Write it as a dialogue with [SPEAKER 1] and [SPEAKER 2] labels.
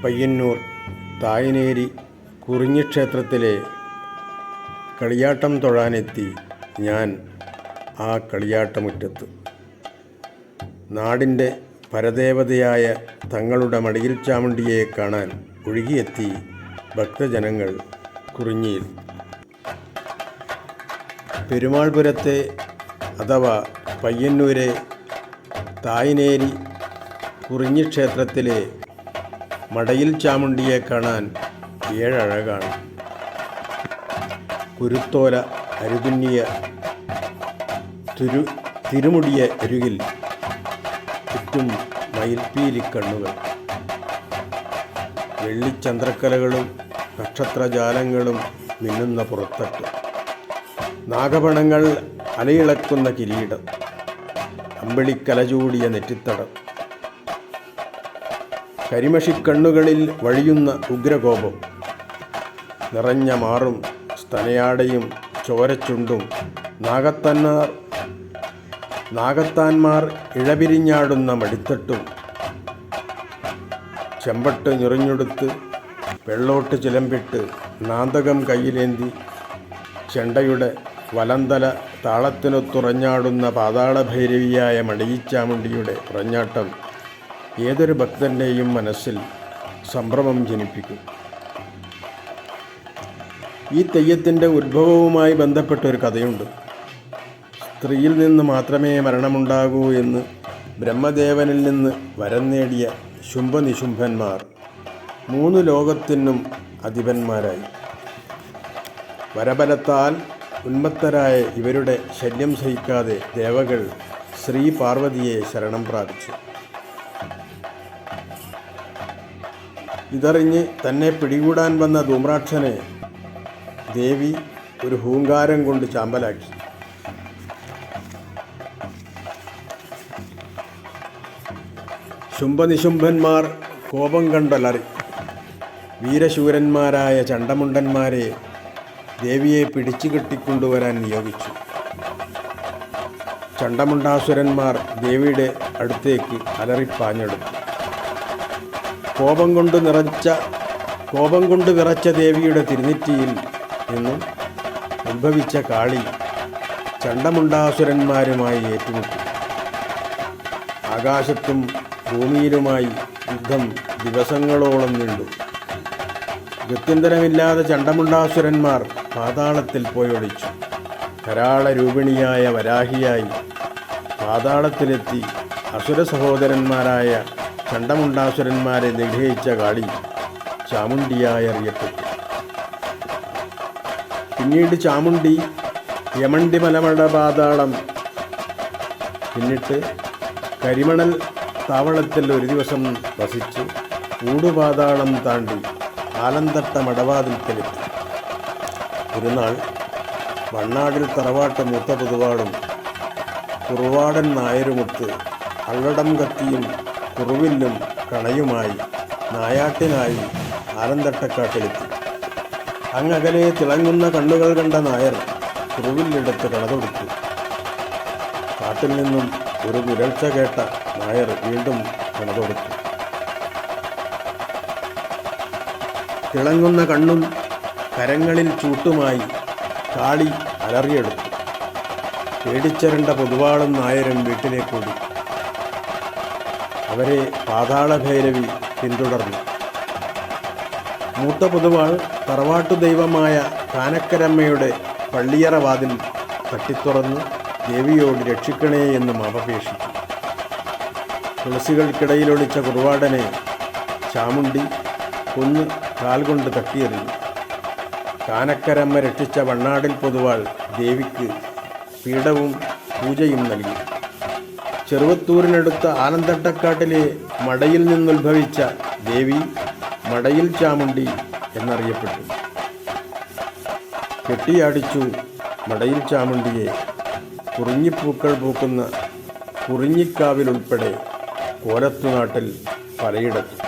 [SPEAKER 1] പയ്യന്നൂർ തായനേരി കുറിഞ്ഞിക്ഷേത്രത്തിലെ കളിയാട്ടം തൊഴാനെത്തി ഞാൻ ആ കളിയാട്ടമുറ്റത്ത്. നാടിൻ്റെ പരദേവതയായ തങ്ങളുടെ മടിയിൽ ചാമുണ്ടിയെ കാണാൻ ഒഴുകിയെത്തി ഭക്തജനങ്ങൾ കുറിഞ്ഞിയിൽ. പെരുമാൾപുരത്തെ അഥവാ പയ്യന്നൂരെ തായനേരി കുറിഞ്ഞിക്ഷേത്രത്തിലെ മടയിൽ ചാമുണ്ടിയെ കാണാൻ ഏഴഴകാണ്. കുരുത്തോല അരുതുന്നിയ തിരുമുടിയ അരുകിൽ ചുറ്റും മയിൽപ്പീലിക്കണ്ണുകൾ, വെള്ളിച്ചന്ദ്രക്കലകളും നക്ഷത്രജാലങ്ങളും മിന്നുന്ന പുറത്തട്ട്, നാഗപണങ്ങൾ അലയിളക്കുന്ന കിരീടം, അമ്പിളിക്കലചൂടിയ നെറ്റിത്തടം, കരിമഷിക്കണ്ണുകളിൽ വഴിയുന്ന ഉഗ്രകോപം, നിറഞ്ഞ മാറും സ്തനയാടയും ചോരച്ചുണ്ടും, നാഗത്താന്മാർ ഇഴപിരിഞ്ഞാടുന്ന മടിത്തട്ടും, ചെമ്പട്ട് ഞെറിഞ്ഞെടുത്ത് വെള്ളോട്ട് ചിലമ്പിട്ട് നാന്തകം കയ്യിലേന്തി ചെണ്ടയുടെ വലന്തല താളത്തിനൊത്തുറഞ്ഞാടുന്ന പാതാളഭൈരവിയായ മടിയിച്ചാമുണ്ടിയുടെ ഉറഞ്ഞാട്ടം ഏതൊരു ഭക്തൻ്റെയും മനസ്സിൽ സംഭ്രമം ജനിപ്പിക്കും. ഈ തെയ്യത്തിൻ്റെ ഉത്ഭവവുമായി ബന്ധപ്പെട്ടൊരു കഥയുണ്ട്. സ്ത്രീയിൽ നിന്ന് മാത്രമേ മരണമുണ്ടാകൂ എന്ന് ബ്രഹ്മദേവനിൽ നിന്ന് വരം നേടിയ ശുംഭനിശുംഭന്മാർ 3 ലോകത്തിനും അധിപന്മാരായി. വരബലത്താൽ ഉന്മത്തരായ ഇവരുടെ ശല്യം സഹിക്കാതെ ദേവകൾ ശ്രീ പാർവതിയെ ശരണം പ്രാപിച്ചു. ഇതറിഞ്ഞ് തന്നെ പിടികൂടാൻ വന്ന ധൂമ്രാക്ഷനെ ദേവി ഒരു ഹൂങ്കാരം കൊണ്ട് ചാമ്പലാക്കി. ശുംഭനിശുംഭന്മാർ കോപം കണ്ടലറി. വീരശൂരന്മാരായ ചണ്ടമുണ്ടന്മാരെ ദേവിയെ പിടിച്ചു കെട്ടിക്കൊണ്ടുവരാൻ നിയോഗിച്ചു. ചണ്ടമുണ്ടാസുരന്മാർ ദേവിയുടെ അടുത്തേക്ക് അലറിപ്പാഞ്ഞെടുത്തു. കോപം കൊണ്ട് വിറച്ച ദേവിയുടെ തിരുനെറ്റിയിൽ നിന്നും ഉത്ഭവിച്ച കാളി ചണ്ടമുണ്ടാസുരന്മാരുമായി ഏറ്റുമുട്ടി. ആകാശത്തും ഭൂമിയിലുമായി യുദ്ധം ദിവസങ്ങളോളം നീണ്ടു. ഗത്യന്തരമില്ലാതെ ചണ്ടമുണ്ടാസുരന്മാർ പാതാളത്തിൽ പോയൊളിച്ചു. കരാളരൂപിണിയായ വരാഹിയായി പാതാളത്തിലെത്തി അസുര സഹോദരന്മാരായ ചണ്ടമുണ്ടാസുരന്മാരെ നിഗ്രഹിച്ച കാളി ചാമുണ്ടിയായി അറിയപ്പെട്ടു. പിന്നീട് ചാമുണ്ടി യമണ്ടി മലമട പാതാളം പിന്നിട്ട് കരിമണൽ താവളത്തിൽ ഒരു ദിവസം വസിച്ച് ഊടുപാതാളം താണ്ടി ആലന്തട്ട മടവാതിൽക്കലെത്തി. ഒരു നാൾ വണ്ണാടിൽ തറവാട്ട് മൂത്ത പൊതുവാളും കുറുവാടൻ നായരുമൊത്ത് അള്ളടം കത്തിയും കുറുവില്ലും കണയുമായി നായാട്ടിനായി ആലന്തട്ടക്കാട്ടിലെത്തി. അങ്ങകലെ തിളങ്ങുന്ന കണ്ണുകൾ കണ്ട നായർ കുറുവില്ലെടുത്ത് കണതൊടുത്തു. കാട്ടിൽ നിന്നും ഒരു മുരൾച്ച കേട്ട നായർ വീണ്ടും കണതൊടുത്തു. തിളങ്ങുന്ന കണ്ണും കരങ്ങളിൽ ചൂട്ടുമായി കാളി അലറിയെടുത്തു. പേടിച്ചരണ്ട പൊതുവാളും നായരും വീട്ടിലേക്കൂടി. അവരെ പാതാളഭൈരവി പിന്തുടർന്നു. മൂത്ത പൊതുവാൾ തറവാട്ടു ദൈവമായ കാനക്കരമ്മയുടെ പള്ളിയറ വാതിൽ തട്ടിത്തുറന്ന് ദേവിയോട് രക്ഷിക്കണേ എന്ന് അപേക്ഷിച്ചു. തുളസികൾക്കിടയിലൊളിച്ച കുറുവാടനെ ചാമുണ്ടി കൊന്ന് കാൽകൊണ്ട് തട്ടിയെറിഞ്ഞു. കാനക്കരമ്മ രക്ഷിച്ച വണ്ണാടിൽ പൊതുവാൾ ദേവിക്ക് പീഠവും പൂജയും നൽകി. ചെറുവത്തൂരിനടുത്ത ആലന്തട്ടക്കാട്ടിലെ മടയിൽ നിന്നുത്ഭവിച്ച ദേവി മടയിൽ ചാമുണ്ടി എന്നറിയപ്പെട്ടു. കെട്ടിയാടിച്ചു മടയിൽ ചാമുണ്ടിയെ കുറിഞ്ഞിപ്പൂക്കൾ പൂക്കുന്ന കുറിഞ്ഞിക്കാവിലുൾപ്പെടെ കോലത്തുനാട്ടിൽ പലയിടത്തും.